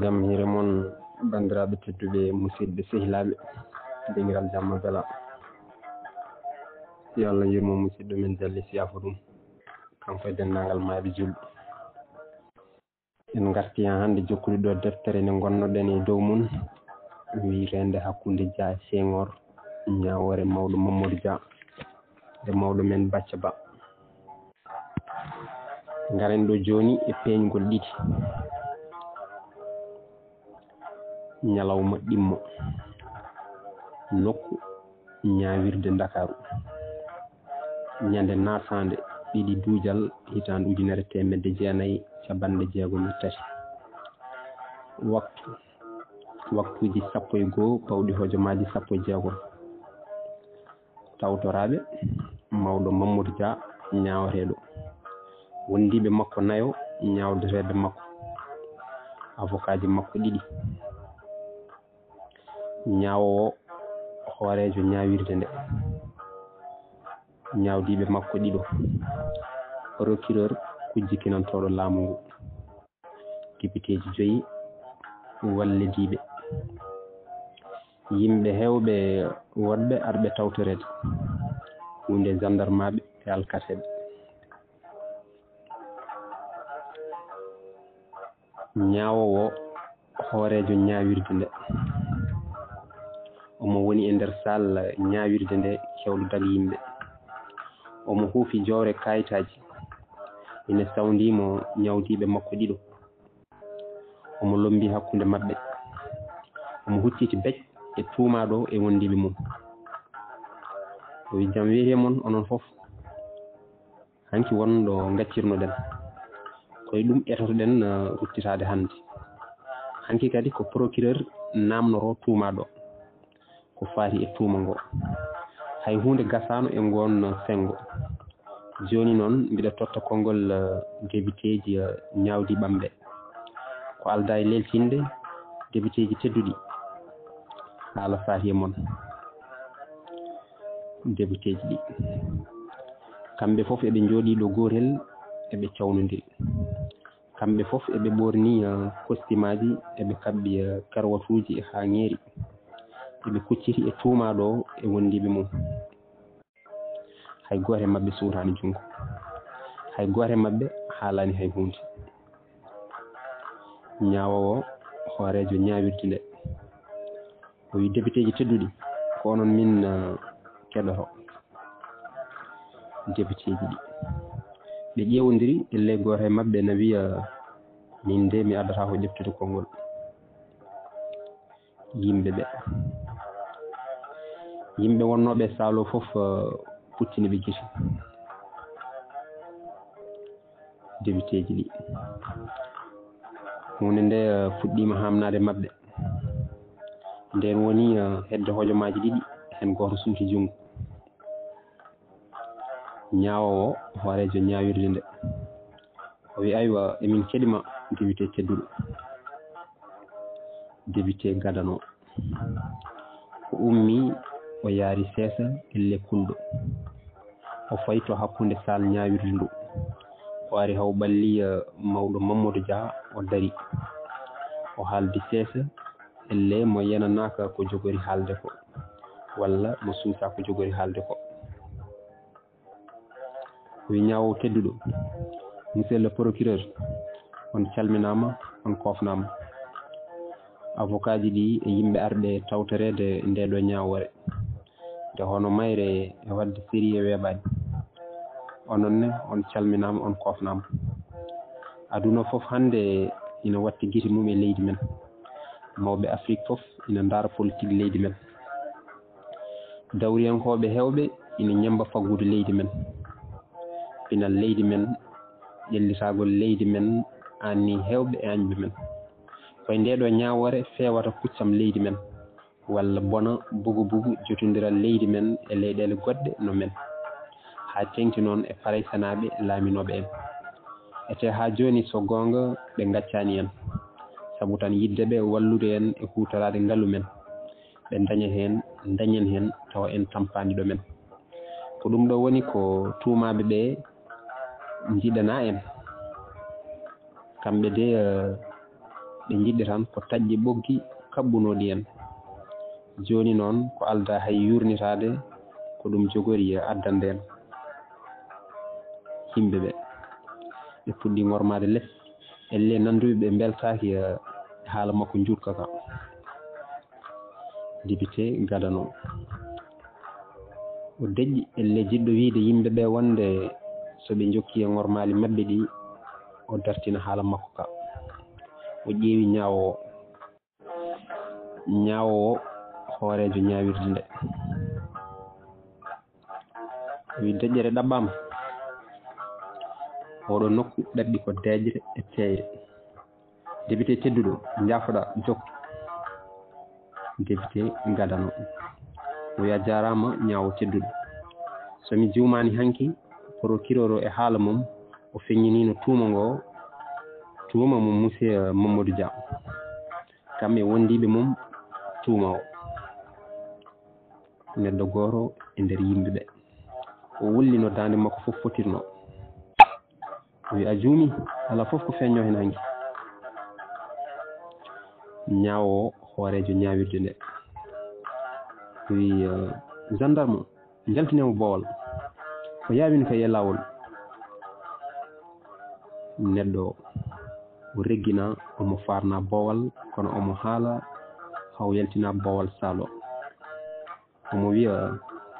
jam hire mon bandiraɓe tedduɓe musidɓe sehilaɓe dengiral jamma bela yo Allah yurmo musidɗo men Jalle Siyafu ɗum kanko e dendagal maaɓe julɓe en garti hande jokkude ɗo deftere nde gonnoɗen e dow mum wiitende hakkude Dia e Senghor ñawore mawɗo Mamadou Dia e mawɗo men Bacca Ba. Garen ɗo joni e peeñgol ɗiɗi ñalawma ɗimmo nokku ñawirde Dakaru ñande nasande ɗiɗi duujal hitande ujunere temedde jeenayyi capanɗe jeegom e tati waktuji 11 pawɗi hojomaji 16 tawtoraɓe mawɗo Mamadou Dia ñawateɗo wondiɓe makko nayo ñawdetede makko avocat ji makko ɗiɗi ñawowo hoorejo ñawirde nde ñawdiɓe makko ɗiɗo procureur kujjikinantoɗo laamu ngu député ji 5 wallediɓe yimɓe hewɓe wodɓe arɓe tawtorede hunde gendarmaɓe e alkaseɓe ñawowo hoorejo ñawirde nde omo woni e nder salle ñawirde nde kewluɗal yimɓe omo huufi jowre kayitaji ine sawdimo ñawdiɓe makko ɗiɗo omo lombi hakkude mabɓe omo hucciti bec e tuumaɗo e wondiɓe mum o wi jam weeri moon onon fof hanki wonɗo gaccirnoɗen koye ɗum etotoɗen ruttitade hannde hanki kadi ko procureur namnoro tuumaɗo ko faati e tuuma ngo hay hunde gasano e ngon sengo joni noon mbiɗa totta konngol député ji ñawdi ɓamɓe ko alda e leltinde député ji tedduɗi haala faati e moon député ji ɗi kamɓe fof eɓe jooɗi ɗo gotel eɓe cawnodiri kamɓe fof eɓe ɓorni costume aji eɓe kabbi karwatuji ha ŋeeri eɓe kucciti e tuumaɗo e wondiɓe mum hay goto e mabɓe suurani jungo hay goto e mabɓe haalani hay hunde ñawowo hoorejo ñawirde nde o wi député ji tedduɗi ko onon min keɗoto député ji ɗi ɓe ƴewodiri elle goto e mabɓe ne wiya min de mi addata ko ƴeftude konngol yimɓe wonnoɓe salo fof puttini ɓe giti député ji ɗi hunde nde fuɗɗima hamnade mabɓe nden woni hedde hojomaji ɗiɗi hen goto suuti jungo ñawowo hoorejo ñawirde nde o wi aywa emin keɗima député tedduɗo député gadano o ummi o yaari seesa elle kulɗo o fayto hakkude sal ñawirde ndu o ari haw ɓalli mawɗo Mamadou Dia o dari o haaldi seesa elle mo yenanaka ko jogori haalde ko walla mo suusa ko jogori haalde ko o wi ñawowo tedduɗo monsieur le procureur on calminama on kofnama avocat ji ɗi e yimɓe arɓe tawtorede ndeɗo ñawore nde hono mayre e wadde série e weeɓani ononne on calminama on kofnama aduna fof hande ina watti guite mum e leydi men mawɓe Afrique fof ina daara politique leydi men dawriyankoɓe hewɓe ina ñamba faggude leydi men pinal leydi men ƴellitagol leydi men anni hewɓe e añɓe men koye ndeɗo ñawore fewata kuccam leydi men walla bona bugu jotodiral leydi men e leyɗele goɗɗe no men ha tengti noon e paraysanaɓe laaminoɓe en ete ha joni so gonga ɓe gaccani en saabu tan yiddeɓe wallude en e hutorade ngaalu men ɓe dañen hen tawa en tampani ɗo men ko ɗum ɗo woni ko tuumaɓe ɓe jiɗana en kamɓe de ɓe jiɗɗi tan ko taƴƴi ɓoggi kabbunoɗi en joni noon ko alda hay yurnitade ko ɗum jogori addande en yimɓe ɓe puɗɗi gormade less elle nanduɓe ɓe beltaki haala makko juutka ka député gadano o deƴƴi elle jiɗɗo wiide yimɓe ɓe wonde so ɓe jokki e gormali mabɓe ɗi o dartina haala makko ka o ƴeewi ñaawowo hoorejo ñaawirde nde o wi deƴƴere ɗaɓɓama oɗo nokku ɗaɓɓi ko deejre e teeyre député tedduɗo jaafoɗa jokku député gadano o wiya jarama ñaawo tedduɗo somi jumani hanki procureur o e haala mum o feññinino tuuma mo monsieur Mamadou Dia kamɓe wondiɓe mum tuuma o neɗɗo goto e nder yimɓe ɓe o wullino dande makko fof fotirno o wi a juumi ala fof ko feeño hen hanki ñaawo hoorejo ñaawirde nde o wi gendarme jaltinemo boowal o yawino kay e lawol neɗɗo o reggina omo farna boowal kono omo haala haw yaltina boowal saalo omo wiya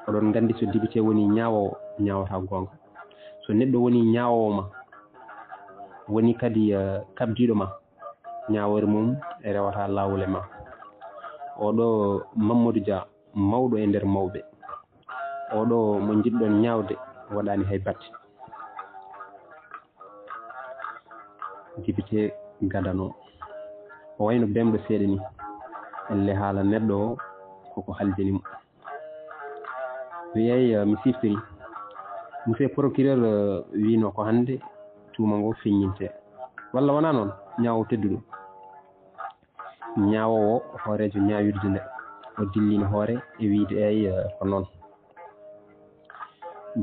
oɗon gandi so député woni ñaawowo ñaawata gonga so neɗɗo woni ñaawowo ma woni kadi kabdiɗo ma ñaawore mum e rewata lawol e ma oɗo Mamadou Dia mawɗo e nder mawɓe oɗo mo jiɗɗon ñaawde waɗani hay batte député gadano o wayno bemɗo seeɗa ni elle haala neɗɗo o koko haljanimo wiyay mi siftori monsieur procureur wino ko hande tuuma ngo feññinte walla wona noon ñaawo tedduɗo ñaawowo hoorejo ñaawirde nde o dillino hoore e wiide eyi ko noon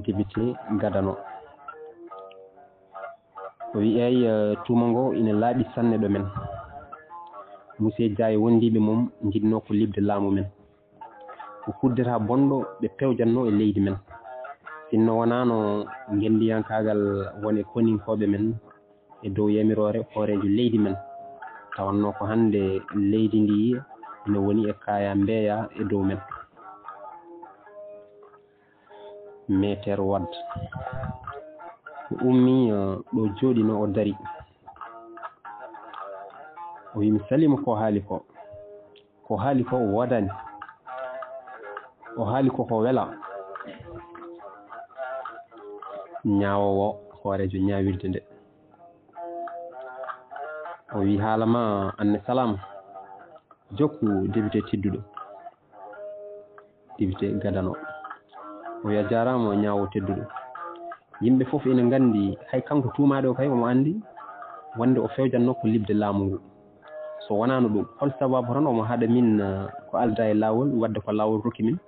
député gadano o wi eyi tuuma ngo ina laaɓi sanne ɗo men monsieur Dia e wondiɓe mum jiɗno ko libde laamu men ko kuddata bonɗo ɓe pewjanno e leydi men sinno wonano gendiyankagal woni koninkoɓe men e dow yamirore hoorejo leydi men tawanno ko hande leydi ndi ina woni e kaya mbeeya e dow men Maître Wade o ummi ɗo jooɗino o dari o wi mi salima ko haali ko wodani o haali ko wela ñaawowo hoorejo ñaawirde nde o wi haalama anne salama jokku député tedduɗo député gadano o wiya jarama ñaawo tedduɗo yimɓe fof ina gandi hay kanko tuumaɗo kay omo andi wonde o fewjanno ko libde laamu ngu so wonano ɗum hol sababu tan omo haɗa min ko alda e lawol wadde ko lawol rokki min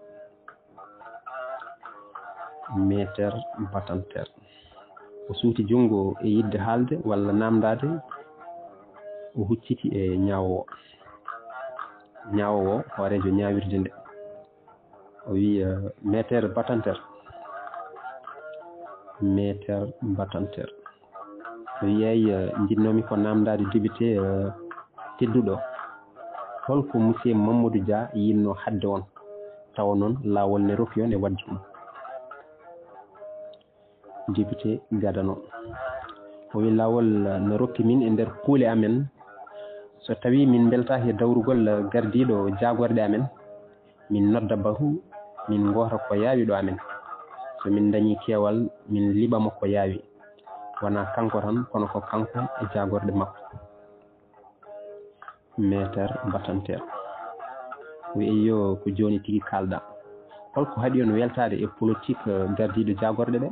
Maître Batanter o suuti jungo e yidde haalde walla namdade o hucciti e ñaawowo hoorejo ñaawirde nde o wi Maître Batanter o wiyay jinnomi ko namdade député tedduɗo holko monsieur Mamadou Dia yinno hadde on tawa noon lawol ne rokki on e wadde ɗum député gadano o wi lawol ne rokki min e nder kuule amen so tawi min beltaki e dawrugol gardiɗo jagorɗe amen min nodda bahu min goota ko yaawi ɗo amen so min dañi keewal min liɓamo ko yaawi wona kanko tan kono ko kanko e jagorɗe makko Maître Batanter o yo ko joni tigi kalɗa holko haɗi on weltade e politique gardiɗo jagorɗe ɗe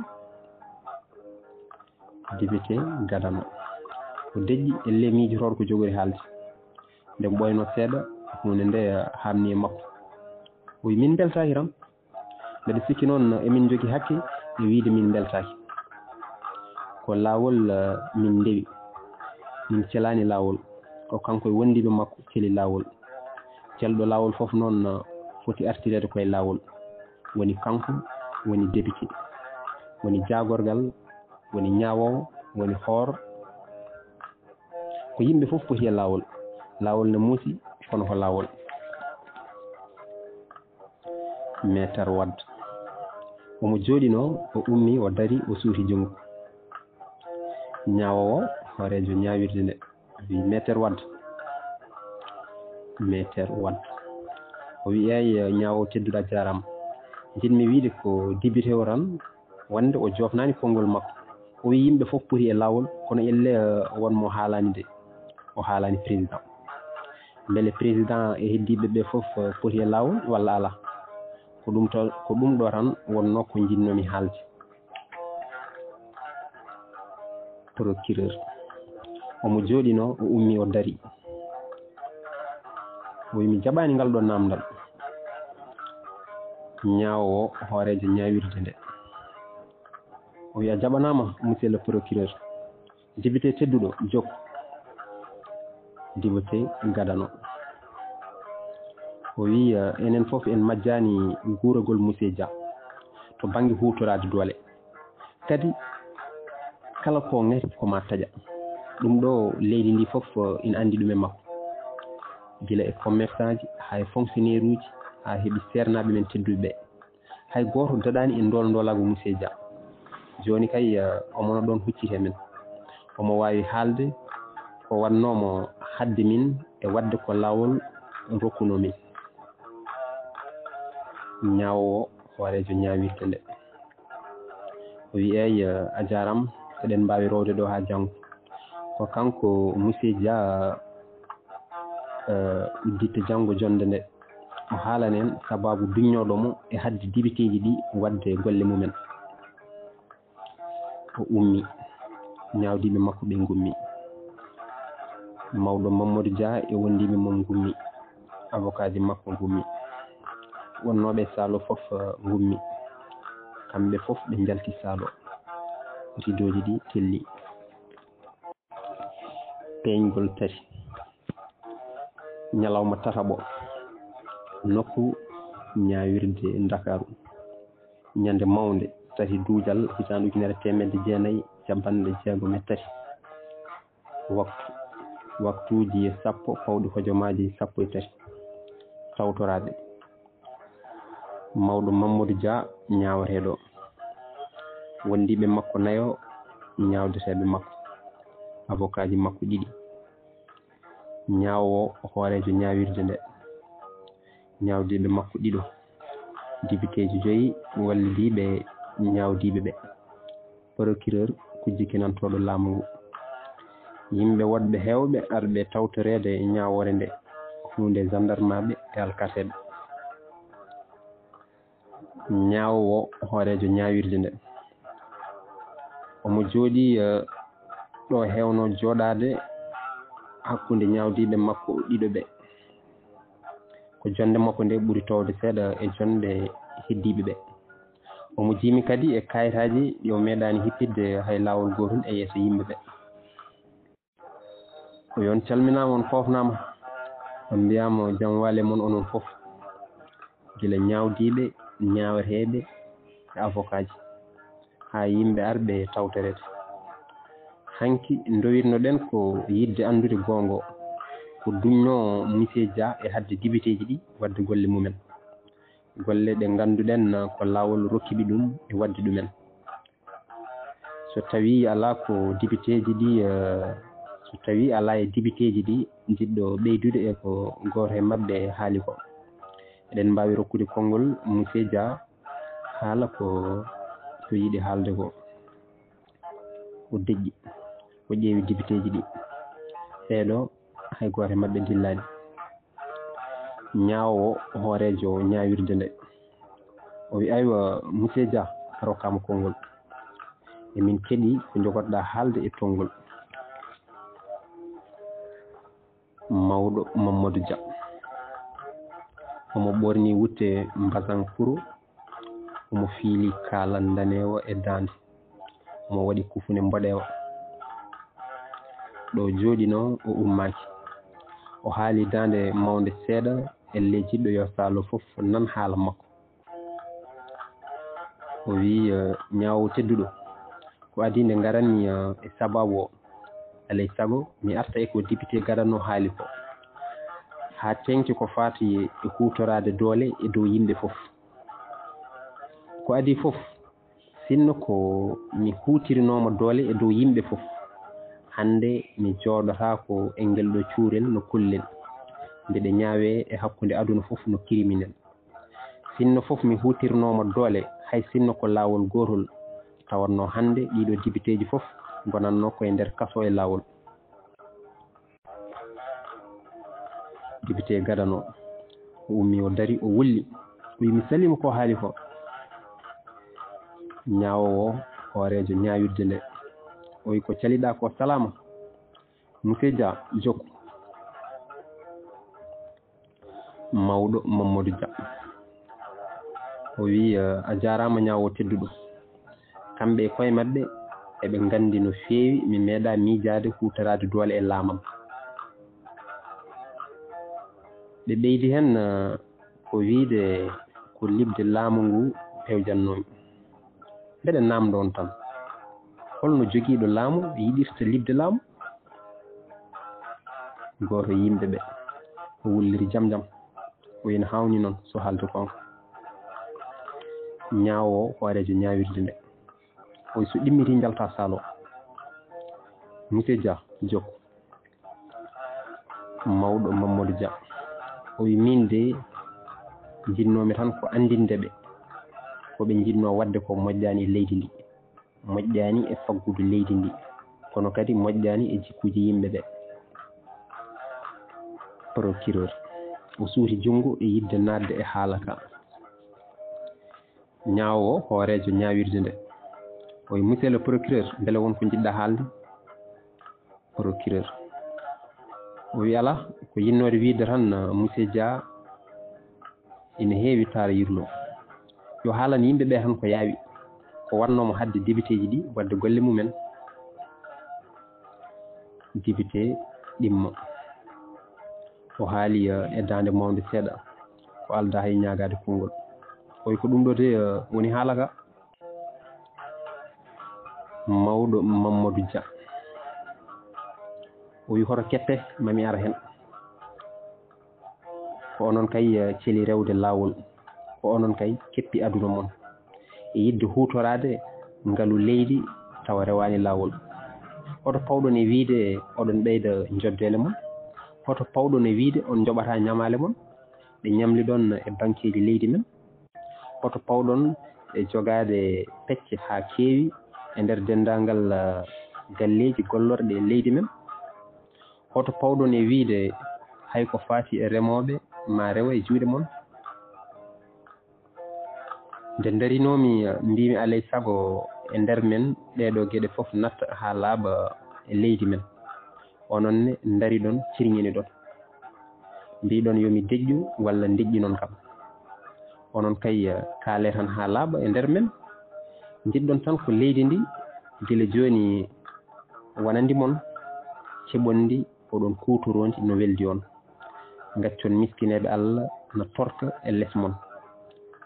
député gadano o deƴƴi e le miijotoɗo ko jogori haalde nde ɓoyno seeɗa hunde nde hamni e makko o wi min beltaki tan mbeɗa sikki noon emin jogui hakke e wiide min beltaki ko lawol min ndewi min celani lawol ko kanko e wondiɓe makko celi laawol. Celɗo laawol fof noon foti artirede koye laawol, woni kanko, woni député, woni jaagorgal, woni ñaawowo, woni hoor, ko yimɓe fof poti e laawol. Laawol ne muusi kono ko laawol. Maître Wade omo jooɗino o ummi o dari o suuti junngo. Ñaawowo hoorejo ñaawirde nde wi Maître Wade, Maître Wade o wi eyi ñaawowo tedduɗa jarama, jiɗmi wiide ko député o tan wonde o jofnani konngol makko. O wi yimɓe fof poti e laawol kono elle wonmo haalani de, o haalani président. Beele président e heddiɓe ɓe fof poti e laawol walla ala? Ko ɗum ɗo tan wonno ko jinnomi haalde. Procureur omo jooɗino o ummi o dari o wi mi jaɓani ngal ɗo namdal. Ñaawowo hoorejo ñaawirde nde o wi a jaɓanama monsieur le procureur. Député tedduɗo jok. Député gadano o wi enen fof en majjani guuragol monsieur Dia to banggue hutorade doole, kadi kala ko ngati koma taƴa. Ɗum ɗo leydi ndi fof ina andi ɗum e makko, gila e commerçant ji hay fonctionnaire uji ha heeɓi sernaɓe men tedduɓe ɓe, hay goto daɗani e ndolago monsieur Dia. Joni kay omono ɗon huccite men, omo wawi haalde ko wannomo hadde min e wadde ko lawol rokkuno min. Ñaawowo hoorejo ñaawirde nde o wi eyi a jarama, eɗen mbawi rowde ɗo ha janggo. Ko kanko monsieur Dia udditto janggo jonde nde o haalanen sababu duññoɗomo e hadde députéji ɗi wadde golle mumen. O ummi, ñaawdiɓe makko ɓe gummi. Mawɗo Mamadou Dia e wondiɓe mum gummi, avocat ji makko gummi, wonnoɓe saalo fof gummi, kamɓe fof ɓe jalti saalo. Ridoji ɗi telli. Peeñgol tati, ñalawma tataɓo, nokku ñaawirde Dakaru, ñande mawde tati duujal hitande ujunere temedde jeenayyi capanɗe jeegom e tati. Waktuji 10 pawɗi hojomaji 13 tawtorade. Mawɗo Mamadou Dia ñaawateɗo, wondiɓe makko nayo ñaawdeteɓe makko, avocat ji makko ɗiɗi. Ñaawowo hoorejo ñaawirde nde, ñaawdiɓe makko ɗiɗo, député ji 5 wallidiɓe ñaawdiɓe ɓe. Procureur kujjikinantoɗo laamu ngu. Yimɓe wonɓe hewɓe arɓe tawtorede ñaawore nde, hunde gendarmaɓe e alkateɓe. Ñaawowo hoorejo ñaawirde nde omo jooɗi ɗo hewno jooɗade hakkunde ñaawdiɓe makko ɗiɗo ɓe, ko jonde makko nde ɓuri towde seeɗa e jonde heddiɓe ɓe. Omo jiimi kadi e kayitaji ɗi o meeɗani hippidde hay laawol gotol e yeeso yimɓe ɓe. O yon calminama, on fofnama, on mbiyama jaam waale moon onon fof, gila ñaawdiɓe, ñaawateɓe e avocat ji ha yimɓe arɓe tawtorede. Hanki dowirnoɗen ko yidde andude gongo, ko duñño monsieur Dia e hadde député ji ɗi wadde golle mumen, golle ɗe ganduɗen ko laawol rokkiɓe ɗum e wadde ɗumen. So tawi ala ko député ji ɗi so tawi ala e député ji ɗi jiɗɗo ɓeydude e ko goto e mabɓe haali ko, eɗen mbawi rokkude konngol monsieur Dia haala ko yiɗi haalde ko. O deƴƴi, o ƴeewi député ji ɗi, ɓeeɗo hay goto e mabɓe dillani. Ñaawowo hoorejo ñaawirde nde o wi aywa monsieur Dia rokkama konngol, emin keeɗi ko jogotoɗa haalde e tonngol. Mawɗo Mamadou Dia omo ɓorni wutte mbasankuru, omo fiili kaalan danewo e dande, omo waɗi kufune mboɗewa. Ɗo jooɗino o ummaki, o haali dande mawde seeɗa e leyjiɗɗo yo Salo fof nan haala makko. O wi ñaawo tedduɗo ko adi nde ngaranmi e sababu o alay sago mi arta e ko député gaɗanno haali ko ha tenki ko faati e hutorade doole e dow yimɓe fof. Ko adi fof sinno ko mi hutirnoma doole e dow yimɓe fof hande mi jooɗota ko e ngel ɗo cuurel no kullel nde ñaawe e hakkunde aduna fof no criminel. Sinno fof mi hutirnoma doole hay sinno ko laawol gotol tawanno hande ɗiɗo députéji fof gonanno koye nder kaso e laawol. Député gaɗano o ummi o dari o wulli o wi mi salima ko haali ko. Ñaawowo hoorejo ñaawirde nde o wi ko caliɗa ko salama. Monsieur Dia jokku. Mawɗo Mamadou Dia o wi a jarama ñaawo tedduɗo. Kamɓe e koye maɓɓe eɓe gandi no feewi mi meeɗa miijade hutorade doole e laamam. ɓe ɓeydi hen ko wiide ko libde laamu ngu pewjannomi. Mbeɗa namdo on tan holno jogiiɗo laamu yiɗirta libde laamu. Goto yimɓe ɓe o wulliri jam jam o ina hawni noon so haalto konko. Ñaawo hoorejo ñaawirde nde o so ɗimmiti jalta Salo. Monsieur Dia jokku. Mawɗo Mamadou Dia o wi min de jinnomi tan ko andinde ɓe koɓe jinno wadde ko moƴƴani e leydi ndi, moƴƴani e faggudu leydi ndi, kono kadi moƴƴani e jikkuji yimɓe ɓe. Procureur o suuti junngo e yidde nadde e haala ka. Ñaawo hoorejo ñaawirde nde o wi monsieur le procureur beele wonko jiɗɗa haalde. Procureur o wi ala ko yinnode wiide tan monsieur Dia ina heewi taara yirlo yo haalan yimɓe ɓe tan ko yaawi ko wannomo hadde député ji ɗi wadde golle mumen. Député ɗimmo o haali e dande mawde seeɗa o alda hay ñaagade konngol o wi ko ɗum ɗo de woni haala ka. Mawɗo Mamadou Dia o wi hoto kette mami ara hen. Ko onon kay celi rewde laawol, ko onon kay keppi aduna mon e yidde hutorade ngalu leydi tawa rewani laawol. Hoto pawɗon e wiide oɗon ɓeyda joddele mon, hoto pawɗon e wiide on joɓata ñamale mon ɓe ñamli ɗon e banqueji leydi men, hoto pawɗon e jogade pecce ha keewi e nder dendagal galleji gollorɗe e leydi men, hoto pawɗon e wiide hayko faati e remoɓe ma rewa e juuɗe mon. Nde darinomi mbimi alay sago e nder men ɗeɗo gueɗe fof natta ha laaɓa e leydi men, ononne dari ɗon cirñini ɗon mbiɗon yomi deƴƴu walla deƴƴinon kam. Onon kay kaale tan ha laaɓa e nder men jiɗɗon tan ko leydi ndi gila joni wonandi mon keɓondi oɗon kutorodi no weldi on. Gaccon miskineɓe Allah no torka e less mon.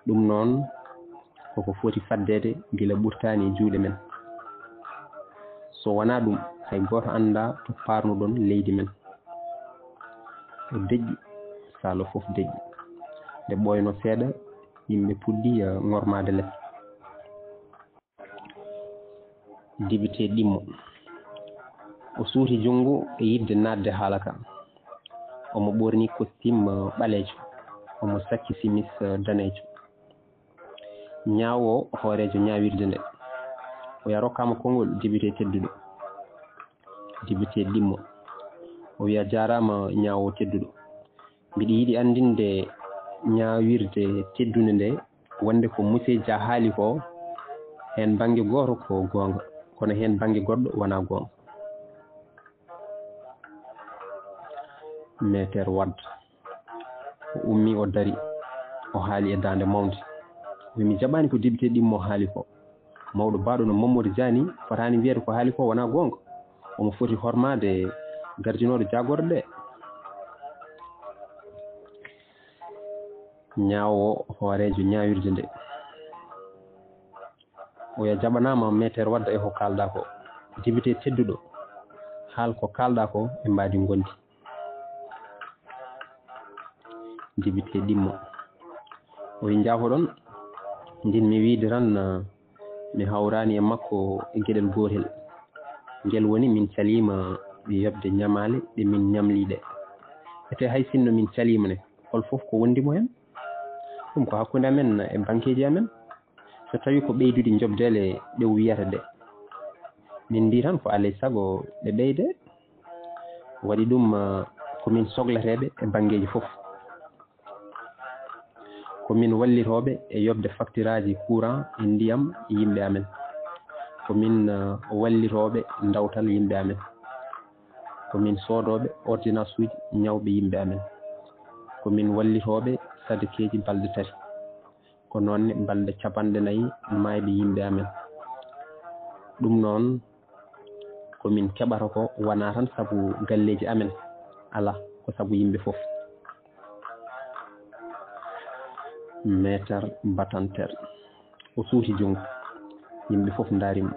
ɗum noon koko foti faddede gila ɓurtani e juuɗe men. So wona ɗum hay goto anda to parnuɗon leydi men. O deƴƴi Salo fof deƴƴi nde ɓoyno seeɗa yimɓe puɗɗi ŋormade less. Député ɗimmo o suuti junngo e yidde nadde haala ka. Omo ɓorni costume ɓaleejo, omo sakki simis daneejo. Ñaawo hoorejo ñaawirde nde o wi a rokkama konngol député tedduɗo. Député ɗimmo o wi a jarama ñaawo tedduɗo, mbiɗa yiɗi andinde ñaawirde teddunde nde wonde ko monsieur Dia haali ko hen banggue goto ko gonga kono hen banggue goɗɗo wona gonga. Metere Wade o ummi o dari o haali e dande mawde o wi mi jaɓani ko député ɗimmo haali ko. Mawɗo baɗo no Mamadou Dia ni fotani wiyede ko haali ko wona gonga, omo foti hormade gardinoɗo jagorɗo ɗe. ñaawo hoorejo ñaawirde nde o ya jaɓanama metere wadda e ko kalɗa ko député tedduɗo haal ko kalɗa ko e mbadi gondi député ɗimmo o wi jaafoɗon jinmi wiide tan mi hawrani e makko e gueɗel gotel ngel woni min calima yobde ñamale ɗe min ñamliɗe ete hay sinno min calima ne hol foof ko wondimo hen ɗum ko hakkude amen e banqueji amen so tawi ko ɓeydude jobdele ɗe wiyata ɗe min mbi tan ko alay saago ɗe ɓeyde waɗi ɗum komin sohlateɓe e bangueji foof komin wallitoɓe e yobde facture aji courant e ndiyam yimɓe amen komin wallitoɓe dawtal yimɓe amen komin soodoɓe ordonnance uji ñawɓe yimɓe amen komin wallitoɓe sadekeji balɗe 3 ko noonne balɗe 40 mayɓe yimɓe amen ɗum noon komin keɓata ko wona tan saabu galleji amen ala ko saabu yimɓe foof maître Batanter o suuti jungo yimɓe foof daarimo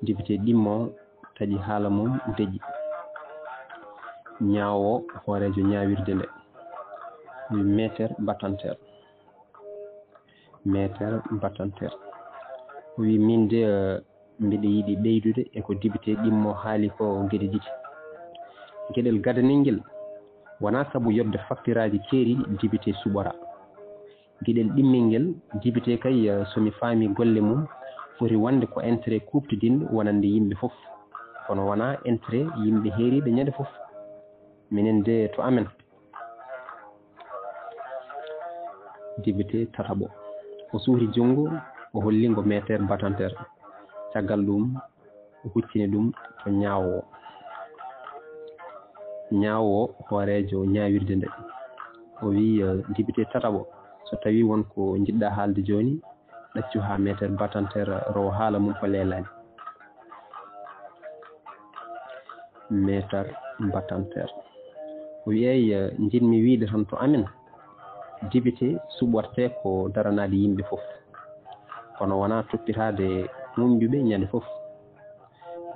député ɗimmo taƴi haala mum deƴi ñaawo hoorejo ñaawirde nde wi maître Batanter wi min de mbiɗa yiɗi ɓeydude eko député ɗimmo haali ko gueɗe ɗiɗi gueɗel gadanel ngel wona saabu yobde facture aji keeriɗi député suɓora gueɗel ɗimmel ngel député kay somi faami golle mum foti wonde ko intérêt kuftidinde wonande yimɓe foof kono wona intérêt yimɓe heeriɓe ñande foof minen de to amen député Tataɓo o suuti jungo o hollingo maître Batanter caggal ɗum o huccini ɗum to ñaawo hoorejo ñaawirde nde o wi député Tataɓo so tawi wonko jiɗɗa haalde joni ɗaccu ha maître Batanter rowo haala mum ko leelani maître Batanter o wi eyi jinmi wiide tan to amen député suɓorte ko daranade yimɓe foof kono wona toppitade mumjuɓe ñande foof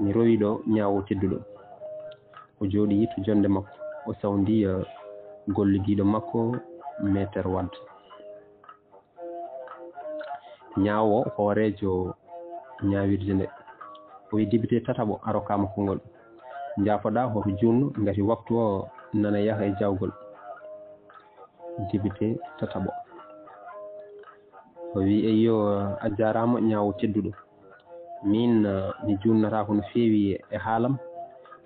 mi rowi ɗo ñaawo tedduɗo o jooɗi to jonde makko o sawdi gollidiɗo makko maître Wade ñaawo hoorejo ñaawirde nde o wi député Tataɓo a rokkama konngol jaafoɗa hoto junno ngati waktu o nana yaha e jawgol député Tataɓo o wi eyo a jarama ñaawo tedduɗo min mi junnatako no feewi e haalam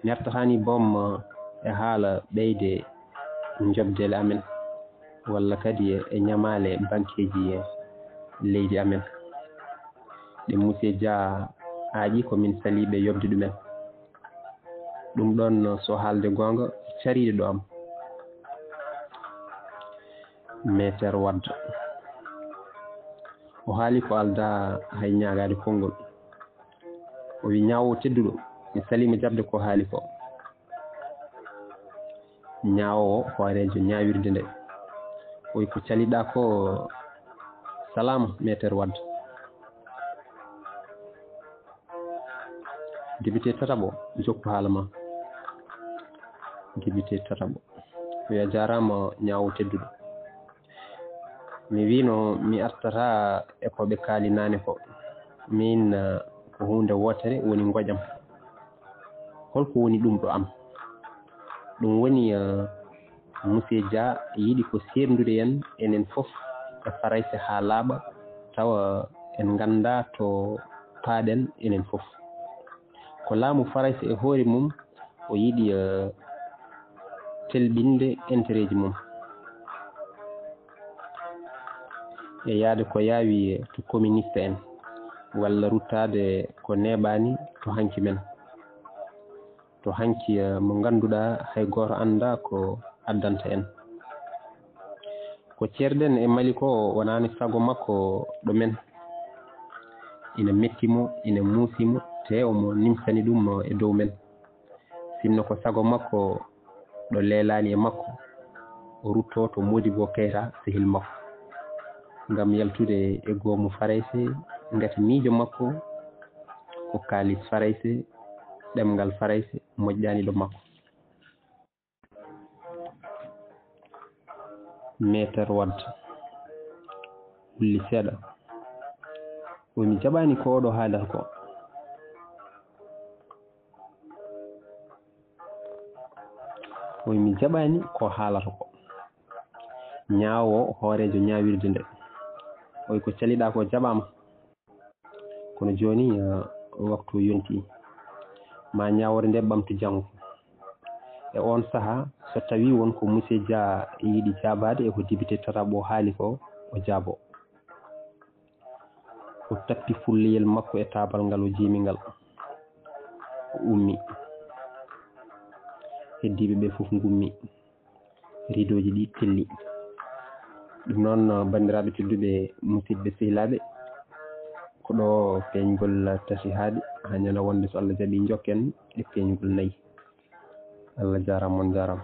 mi artatani boom e haala ɓeyde jobdele amen walla kadi e ñamale banqueji leydi amen ɗe monsieur Dia aaƴi komin saliɓe yobde ɗumen ɗum ɗon so haalde gonga cariɗe ɗo am maître Wade o haali ko alda hay ñaagade konngol o wi ñaawo tedduɗo mi salima jabde ko haali ko ñaawo hoorejo ñaawirde nde o wi ko caliɗa ko salama maître Wade député Tataɓo jokku haala ma député Tataɓo o wi a jarama ñaawo tedduɗo mi wino mi artata e ko ɓe kaali nane ko min ko hunde wotere woni ngoƴam holko woni ɗum ɗo am ɗum woni monsieur Dia yiɗi ko serdude en enen fof e farayse ha laaɓa tawa en ganda to paaɗen enen fof ko laamu farayse e hoore mum o yiɗi telɓinde intérêt ji mum e yaade ko yaawi to communiste en walla ruttade ko neɓani to hanki men to hanki mo ganduɗa hay goto anda ko addanta en ko ceerɗen e Mali ko wonani sago makko ɗo men ina mettimo ina muusimo te omo nimsani ɗum e dow men sinno ko sago makko ɗo leelani e makko o rutto to Modibo Keita sehil makko ngam yaltude e goomu Farayse ngati miijo makko ko kaalis Farayse ɗemngal Farayse moƴƴaani ɗo makko. Meter Wade hulli seeɗa o mi jaɓaani ko oɗo haalata ko. Mi jaɓaani ko haalata ko. Ñaawo hoorejo ñaawirde nde oy ko caliɗa ko jaɓama kono joni waktu yonti ma ñawore nde ɓamtu janggo e on saaha so tawi wonko monsieur Dia yiiɗi jaabade eko député Tataɓo haali ko o jaabo o tappi fulliyel makko e tabal ngal o jiimi ngal o ummi heddiɓe ɓe fof ngummi ridoji ɗi telli. ɗum noon bandiraɓe tedduɓe musidɓe sehilaɓe ko ɗo peeñgol tati haaɗi ha ñande wonde so Allah jaaɓi jokken e peeñgol 4. Allah jarama on jarama.